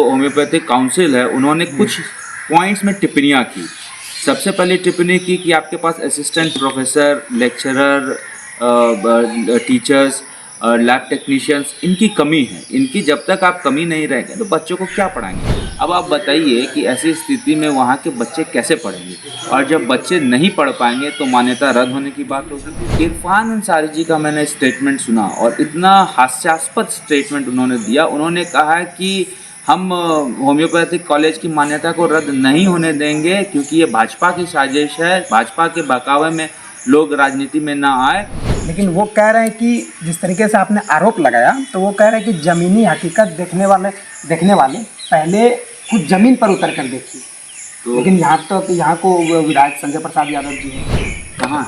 Homeopathic council है, उन्होंने कुछ पॉइंट्स में टिप्पणियाँ की। सबसे पहले टिप्पणी की कि आपके पास assistant professor, lecturer, teachers, lab technicians, इनकी कमी है। इनकी जब तक आप कमी नहीं रहेंगे तो बच्चों को क्या पढ़ाएंगे। अब आप बताइए कि ऐसी स्थिति में वहाँ के बच्चे कैसे पढ़ेंगे, और जब बच्चे नहीं पढ़ पाएंगे तो मान्यता रद्द होने की बात होगी। इरफान अंसारी जी का मैंने स्टेटमेंट सुना और इतना हास्यास्पद स्टेटमेंट उन्होंने दिया। उन्होंने कहा कि हम होम्योपैथिक कॉलेज की मान्यता को रद्द नहीं होने देंगे क्योंकि ये भाजपा की साजिश है, भाजपा के बहकावे में लोग राजनीति में ना आए। लेकिन वो कह रहे हैं कि जिस तरीके से आपने आरोप लगाया, तो वो कह रहे हैं कि ज़मीनी हकीकत देखने वाले पहले खुद ज़मीन पर उतर कर देखिए। तो लेकिन यहाँ को विधायक संजय प्रसाद यादव जी हैं। कहाँ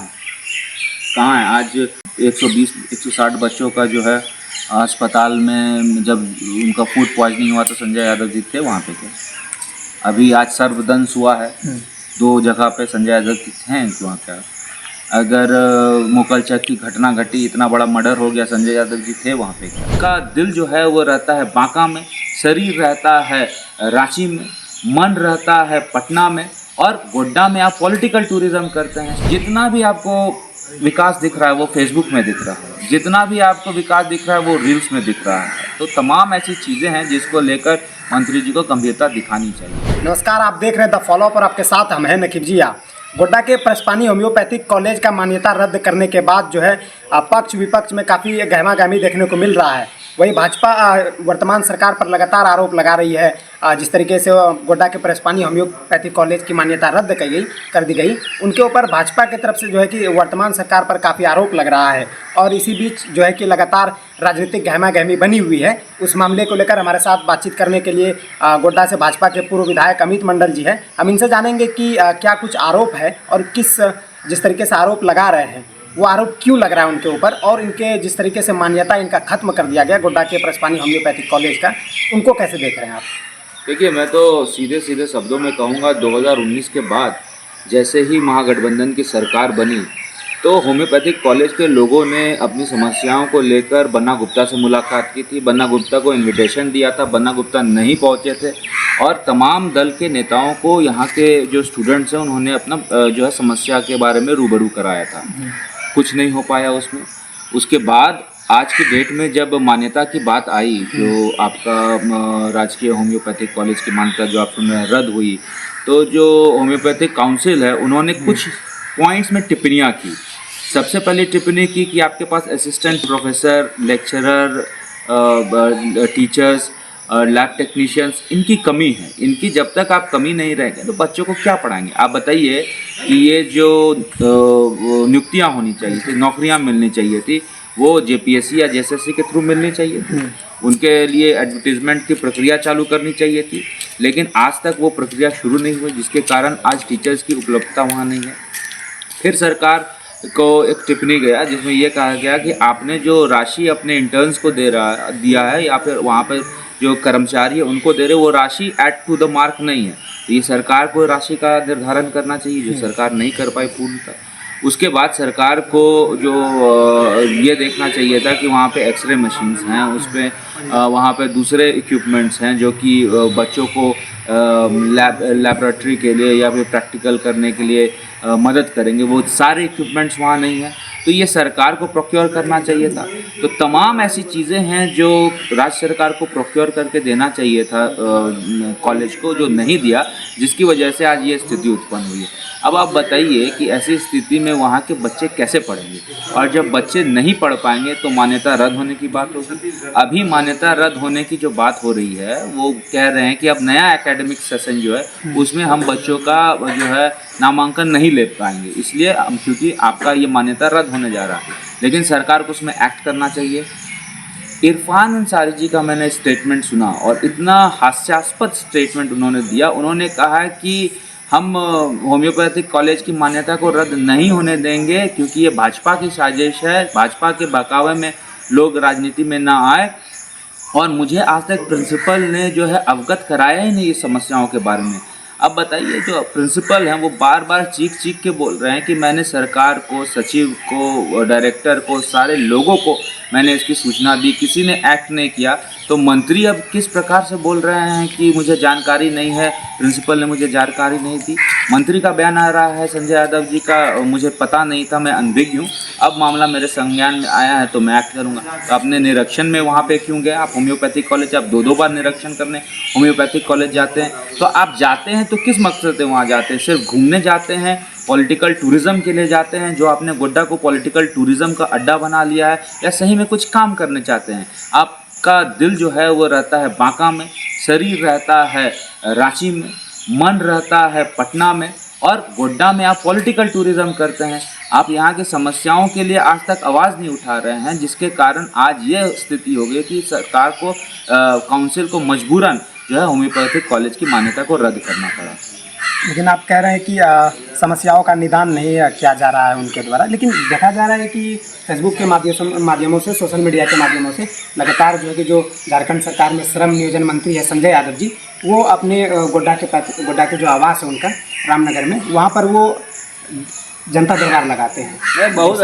है आज 120-160 बच्चों का जो है अस्पताल में जब उनका फूड पॉइजनिंग हुआ तो संजय यादव जी थे वहाँ पे। क्या अभी आज सर्वदंश हुआ है 2 जगह पे, संजय यादव जी हैं वहाँ क्या? अगर मुकलचक की घटना घटी, इतना बड़ा मर्डर हो गया, संजय यादव जी थे वहाँ पे। क्या का दिल जो है वो रहता है बांका में, शरीर रहता है रांची में, मन रहता है पटना में, और गोड्डा में आप पॉलिटिकल टूरिज्म करते हैं। जितना भी आपको विकास दिख रहा है वो फेसबुक में दिख रहा है, जितना भी आपको विकास दिख रहा है वो रील्स में दिख रहा है। तो तमाम ऐसी चीज़ें हैं जिसको लेकर मंत्री जी को गंभीरता दिखानी चाहिए। नमस्कार, आप देख रहे हैं द फॉलोअप और आपके साथ हम हैं नकीब जिया। गोड्डा के प्रस्पानी होम्योपैथिक कॉलेज का मान्यता रद्द करने के बाद जो है पक्ष विपक्ष में काफ़ी गहमागहमी देखने को मिल रहा है। वही भाजपा वर्तमान सरकार पर लगातार आरोप लगा रही है। जिस तरीके से गोड्डा के प्रस्पानी होम्योपैथिक कॉलेज की मान्यता रद्द कर दी गई, उनके ऊपर भाजपा की तरफ से जो है कि वर्तमान सरकार पर काफ़ी आरोप लग रहा है। और इसी बीच जो है कि लगातार राजनीतिक गहमागहमी बनी हुई है। उस मामले को लेकर हमारे साथ बातचीत करने के लिए गोड्डा से भाजपा के पूर्व विधायक अमित मंडल जी हैं। हम इनसे जानेंगे कि क्या कुछ आरोप है और जिस तरीके से आरोप लगा रहे हैं वो आरोप क्यों लग रहा है उनके ऊपर, और इनके जिस तरीके से मान्यता इनका खत्म कर दिया गया गोड्डा के प्रस्पानी होम्योपैथिक कॉलेज का, उनको कैसे देख रहे हैं आप? देखिए, मैं तो सीधे शब्दों में कहूँगा 2019 के बाद जैसे ही महागठबंधन की सरकार बनी तो होम्योपैथिक कॉलेज के लोगों ने अपनी समस्याओं को लेकर बन्ना गुप्ता से मुलाकात की थी। बन्ना गुप्ता को इनविटेशन दिया था, बन्ना गुप्ता नहीं पहुंचे थे, और तमाम दल के नेताओं को यहाँ के जो स्टूडेंट्स हैं उन्होंने अपना जो है समस्या के बारे में रूबरू कराया था। कुछ नहीं हो पाया उसमें। उसके बाद आज की डेट में जब मान्यता की बात आई, जो आपका राजकीय होम्योपैथिक कॉलेज की मान्यता जो आपने रद्द हुई, तो जो होम्योपैथिक काउंसिल है उन्होंने कुछ पॉइंट्स में टिप्पणियाँ की। सबसे पहले टिप्पणी की कि आपके पास assistant professor, lecturer, teachers, lab technicians, इनकी कमी है। इनकी जब तक आप कमी नहीं रहेंगे तो बच्चों को क्या पढ़ाएंगे। आप बताइए कि ये जो नियुक्तियाँ होनी चाहिए थी, नौकरियाँ मिलनी चाहिए थी, वो जेपीएससी या जेएसएससी के थ्रू मिलनी चाहिए थी। उनके लिए एडवर्टीजमेंट की प्रक्रिया चालू करनी चाहिए थी, लेकिन आज तक वो प्रक्रिया शुरू नहीं हुई, जिसके कारण आज टीचर्स की उपलब्धता वहाँ नहीं है। फिर सरकार को एक टिप्पणी गया जिसमें ये कहा गया कि आपने जो राशि अपने इंटर्न्स को दिया है या फिर वहाँ पर जो कर्मचारी है उनको दे रहे, वो राशि एट टू द मार्क नहीं है। तो ये सरकार को राशि का निर्धारण करना चाहिए, जो सरकार नहीं कर पाई पूर्णतः। उसके बाद सरकार को जो ये देखना चाहिए था कि वहाँ पे एक्सरे मशीन्स हैं, उस पर वहाँ पे दूसरे इक्विपमेंट्स हैं जो कि बच्चों को लैबोरेटरी के लिए या फिर प्रैक्टिकल करने के लिए मदद करेंगे। वो सारे इक्विपमेंट्स वहाँ नहीं हैं, तो ये सरकार को प्रोक्योर करना चाहिए था। तो तमाम ऐसी चीज़ें हैं जो राज्य सरकार को प्रोक्योर करके देना चाहिए था कॉलेज को, जो नहीं दिया, जिसकी वजह से आज ये स्थिति उत्पन्न हुई है। अब आप बताइए कि ऐसी स्थिति में वहाँ के बच्चे कैसे पढ़ेंगे, और जब बच्चे नहीं पढ़ पाएंगे तो मान्यता रद्द होने की बात होगी। अभी मान्यता रद्द होने की जो बात हो रही है वो कह रहे हैं कि अब नया एकेडमिक सेशन जो है उसमें हम बच्चों का जो है नामांकन नहीं ले पाएंगे, इसलिए क्योंकि आपका ये मान्यता रद्द होने जा रहा है। लेकिन सरकार को उसमें एक्ट करना चाहिए। इरफान अंसारी जी का मैंने स्टेटमेंट सुना और इतना हास्यास्पद स्टेटमेंट उन्होंने दिया। उन्होंने कहा कि हम होम्योपैथिक कॉलेज की मान्यता को रद्द नहीं होने देंगे क्योंकि ये भाजपा की साजिश है, भाजपा के बहकावे में लोग राजनीति में ना आए, और मुझे आज तक प्रिंसिपल ने जो है अवगत कराया ही नहीं इस समस्याओं के बारे में। अब बताइए, जो प्रिंसिपल हैं वो बार बार चीख के बोल रहे हैं कि मैंने सरकार को, सचिव को, डायरेक्टर को, सारे लोगों को मैंने इसकी सूचना दी, किसी ने एक्ट नहीं किया। तो मंत्री अब किस प्रकार से बोल रहे हैं कि मुझे जानकारी नहीं है, प्रिंसिपल ने मुझे जानकारी नहीं दी। मंत्री का बयान आ रहा है, संजय यादव जी का, मुझे पता नहीं था, मैं अनभिज्ञ हूँ, अब मामला मेरे संज्ञान में आया है तो मैं एक्ट करूँगा। तो अपने निरीक्षण में वहाँ पे क्यों गए आप? होम्योपैथिक कॉलेज आप दो बार निरीक्षण करने होम्योपैथिक कॉलेज जाते हैं, तो आप जाते हैं तो किस मकसद से वहाँ जाते हैं? सिर्फ घूमने जाते हैं, पॉलिटिकल टूरिज्म के लिए जाते हैं, जो आपने गोड्डा को पॉलिटिकल टूरिज्म का अड्डा बना लिया है, या सही में कुछ काम करने चाहते हैं? आपका दिल जो है वो रहता है बांका में, शरीर रहता है रांची में, मन रहता है पटना में, और गोड्डा में आप पॉलिटिकल टूरिज्म करते हैं। आप यहाँ की समस्याओं के लिए आज तक आवाज़ नहीं उठा रहे हैं, जिसके कारण आज ये स्थिति हो गई कि सरकार को, काउंसिल को मजबूरन जो है होम्योपैथिक कॉलेज की मान्यता को रद्द करना पड़ा। लेकिन आप कह रहे हैं कि समस्याओं का निदान नहीं किया जा रहा है उनके द्वारा, लेकिन देखा जा रहा है कि फेसबुक के माध्यमों से, सोशल मीडिया के माध्यमों से लगातार जो है कि जो झारखंड सरकार में श्रम नियोजन मंत्री है संजय यादव जी, वो अपने गोड्डा के जो आवास है उनका रामनगर में, वहाँ पर वो जनता दरबार लगाते हैं। बहुत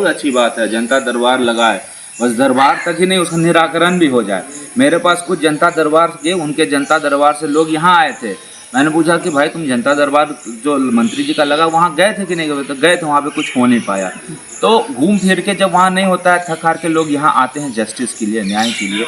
अच्छी बात है, जनता दरबार लगाए, बस दरबार तक ही नहीं, उसका निराकरण भी हो जाए। मेरे पास कुछ जनता दरबार के, उनके जनता दरबार से लोग यहाँ आए थे, मैंने पूछा कि भाई तुम जनता दरबार जो मंत्री जी का लगा वहाँ गए थे कि नहीं गए? तो गए थे, वहाँ पे कुछ हो नहीं पाया। तो घूम फिर के जब वहाँ नहीं होता है, थक हार के लोग यहाँ आते हैं जस्टिस के लिए, न्याय के लिए।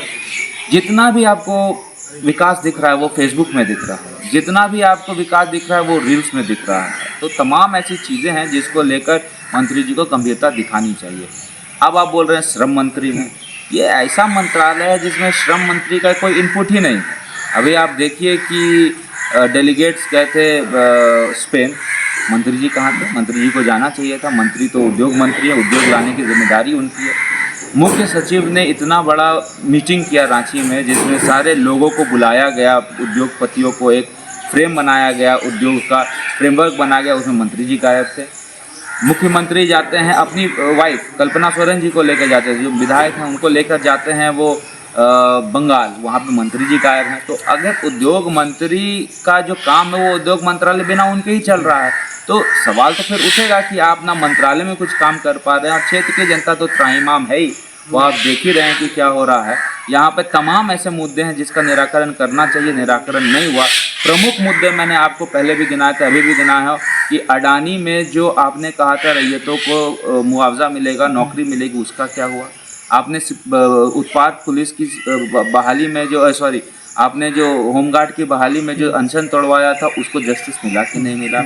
जितना भी आपको विकास दिख रहा है वो फेसबुक में दिख रहा है, जितना भी आपको विकास दिख रहा है वो रील्स में दिख रहा है। तो तमाम ऐसी चीज़ें हैं जिसको लेकर मंत्री जी को गंभीरता दिखानी चाहिए। अब आप बोल रहे हैं श्रम मंत्री में, ये ऐसा मंत्रालय है जिसमें श्रम मंत्री का कोई इनपुट ही नहीं है। अभी आप देखिए कि डेलीगेट्स गए थे स्पेन, मंत्री जी कहाँ थे? मंत्री जी को जाना चाहिए था, मंत्री तो उद्योग मंत्री है, उद्योग लाने की जिम्मेदारी उनकी है। मुख्य सचिव ने इतना बड़ा मीटिंग किया रांची में, जिसमें सारे लोगों को बुलाया गया, उद्योगपतियों को एक फ्रेम बनाया गया, उद्योग का फ्रेमवर्क बनाया गया, उसमें मंत्री जी गायब थे। मुख्यमंत्री जाते हैं अपनी वाइफ कल्पना सोरेन जी को लेकर जाते हैं, जो विधायक हैं उनको लेकर जाते हैं वो बंगाल, वहाँ पे मंत्री जी गायब हैं। तो अगर उद्योग मंत्री का जो काम है वो उद्योग मंत्रालय बिना उनके ही चल रहा है, तो सवाल तो फिर उठेगा कि आप ना मंत्रालय में कुछ काम कर पा रहे हैं, और क्षेत्र की जनता तो त्राहिमाम है ही, वो आप देख ही रहे हैं कि क्या हो रहा है। यहाँ पे तमाम ऐसे मुद्दे हैं जिसका निराकरण करना चाहिए, निराकरण नहीं हुआ। प्रमुख मुद्दे मैंने आपको पहले भी गिनाए थे, अभी भी गिनाया है कि अडानी में जो आपने कहा था रैयतों को मुआवजा मिलेगा, नौकरी मिलेगी, उसका क्या हुआ? आपने उत्पाद पुलिस की बहाली में जो आपने जो होमगार्ड की बहाली में जो अनशन तोड़वाया था, उसको जस्टिस मिला कि नहीं मिला?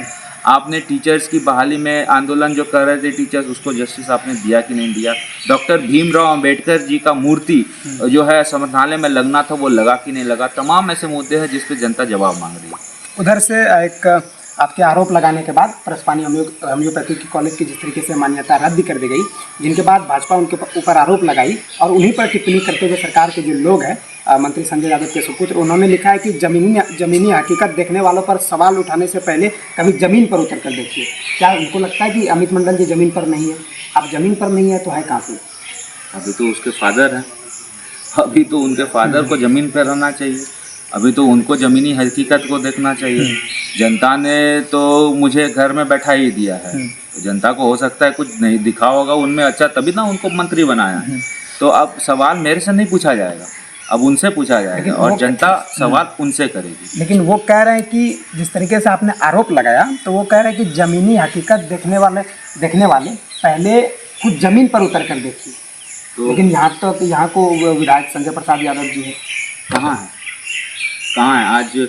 आपने टीचर्स की बहाली में आंदोलन जो कर रहे थे टीचर्स, उसको जस्टिस आपने दिया कि नहीं दिया? डॉक्टर भीमराव अंबेडकर जी का मूर्ति जो है संग्रहालय में लगना था, वो लगा कि नहीं लगा? तमाम ऐसे मुद्दे हैं जिस पे जनता जवाब मांग रही है। उधर से एक आपके आरोप लगाने के बाद प्रस्पानी होम्योपैथिक कॉलेज की जिस तरीके से मान्यता रद्द कर दी गई, जिनके बाद भाजपा उनके ऊपर आरोप लगाई, और उन्हीं पर टिप्पणी करते हुए सरकार के जो लोग हैं, मंत्री संजय यादव के सुपुत्र, उन्होंने लिखा है कि जमीनी हकीकत देखने वालों पर सवाल उठाने से पहले कभी ज़मीन पर उतर कर देखिए। क्या उनको लगता है कि अमित मंडल जी ज़मीन पर नहीं है? अब ज़मीन पर नहीं है तो है कहाँ पे? अभी तो उसके फादर हैं, अभी तो उनके फादर को ज़मीन पर रहना चाहिए, अभी तो उनको ज़मीनी हकीकत को देखना चाहिए। जनता ने तो मुझे घर में बैठा ही दिया है, तो जनता को हो सकता है कुछ नहीं दिखा होगा उनमें अच्छा, तभी ना उनको मंत्री बनाया है। तो अब सवाल मेरे से नहीं पूछा जाएगा, अब उनसे पूछा जाएगा, और जनता सवाल उनसे करेगी। लेकिन वो कह रहे हैं कि जिस तरीके से आपने आरोप लगाया, तो वो कह रहे हैं कि ज़मीनी हकीकत देखने वाले पहले खुद ज़मीन पर उतर कर देखिए। तो लेकिन यहाँ को विधायक संजय प्रसाद यादव जी है, कहाँ है? आज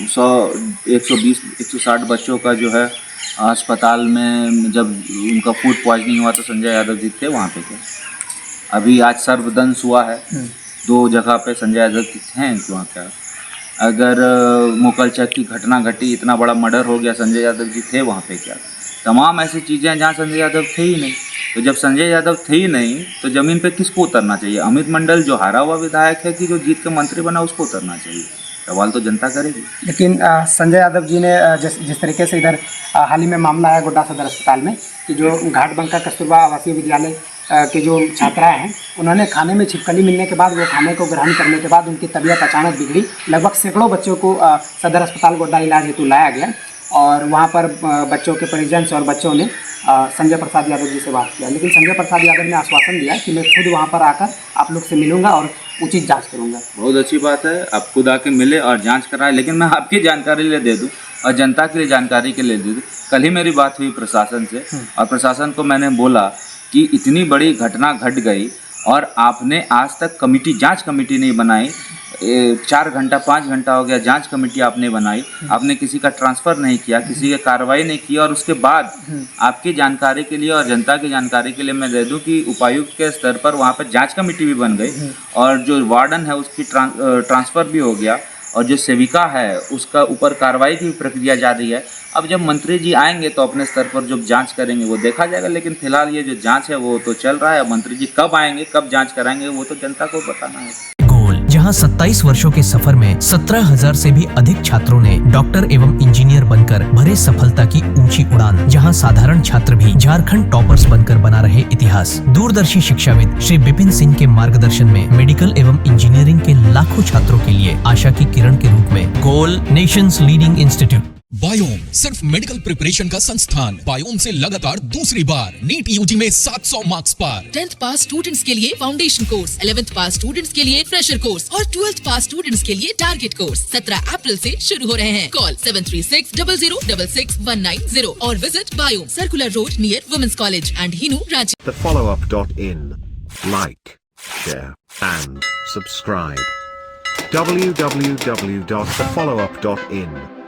120-160 बच्चों का जो है अस्पताल में जब उनका फूड पॉइजनिंग हुआ तो संजय यादव जी थे वहाँ पे? क्या अभी आज सर्वदंश हुआ है 2 जगह पे, संजय यादव हैं वहाँ? क्या अगर मुकलचक की घटना घटी, इतना बड़ा मर्डर हो गया, संजय यादव जी थे वहाँ पे? क्या तमाम ऐसी चीज़ें हैं जहाँ संजय यादव थे ही नहीं। तो जब संजय यादव थे ही नहीं तो ज़मीन पे किसको उतरना चाहिए? अमित मंडल जो हारा हुआ विधायक है कि जो जीत के मंत्री बना, उसको उतरना चाहिए? सवाल तो जनता करेगी। लेकिन संजय यादव जी ने जिस तरीके से इधर हाल ही में मामला है गोड्डा सदर अस्पताल में कि जो घाटबंका कस्तूरबा आवासीय विद्यालय के जो छात्राएं हैं उन्होंने खाने में छिपकली मिलने के बाद वो खाने को ग्रहण करने के बाद उनकी तबीयत अचानक बिगड़ी। लगभग सैकड़ों बच्चों को सदर अस्पताल गोड्डा इलाज हेतु लाया गया और वहाँ पर बच्चों के परिजन और बच्चों ने संजय प्रसाद यादव जी से बात किया, लेकिन संजय प्रसाद यादव ने आश्वासन दिया कि मैं खुद वहाँ पर आकर आप लोग से मिलूंगा और उचित जांच करूंगा। बहुत अच्छी बात है, आप खुद आके मिले और जांच कराएं। लेकिन मैं आपकी जानकारी लिए दे दूं और जनता के लिए जानकारी के लिए दे दूं, कल ही मेरी बात हुई प्रशासन से और प्रशासन को मैंने बोला कि इतनी बड़ी घटना घट गई और आपने आज तक जांच कमेटी नहीं बनाई। 4 घंटा 5 घंटा हो गया, जांच कमेटी आपने बनाई, आपने किसी का ट्रांसफ़र नहीं किया, किसी की कार्रवाई नहीं की। और उसके बाद आपकी जानकारी के लिए और जनता की जानकारी के लिए मैं दे दूं कि उपायुक्त के स्तर पर वहाँ पर जांच कमेटी भी बन गई और जो वार्डन है उसकी ट्रांसफ़र भी हो गया और जो सेविका है उसका ऊपर कार्रवाई की प्रक्रिया जारी है। अब जब मंत्री जी आएंगे तो अपने स्तर पर जो जांच करेंगे वो देखा जाएगा, लेकिन फिलहाल ये जो जांच है वो तो चल रहा है। मंत्री जी कब आएंगे, कब जांच कराएंगे, वो तो जनता को बताना है। जहां 27 वर्षों के सफर में 17,000 से भी अधिक छात्रों ने डॉक्टर एवं इंजीनियर बनकर भरे सफलता की ऊंची उड़ान, जहां साधारण छात्र भी झारखंड टॉपर्स बनकर बना रहे इतिहास। दूरदर्शी शिक्षाविद श्री विपिन सिंह के मार्गदर्शन में मेडिकल एवं इंजीनियरिंग के लाखों छात्रों के लिए आशा की किरण के रूप में गोल नेशंस लीडिंग इंस्टीट्यूट। बायोम सिर्फ मेडिकल प्रिपरेशन का संस्थान। बायोम से लगातार दूसरी बार नीट यूजी में 700 मार्क्स पार। 10th पास स्टूडेंट्स के लिए फाउंडेशन कोर्स, 11th पास स्टूडेंट्स के लिए फ्रेशर कोर्स और 12th पास स्टूडेंट्स के लिए टारगेट कोर्स 17 अप्रैल से शुरू हो रहे हैं। कॉल 7360066190 और visit Biome, circular road near womens college and Hinoo, Ranchi. thefollowup.in. Like, share and subscribe. www.thefollowup.in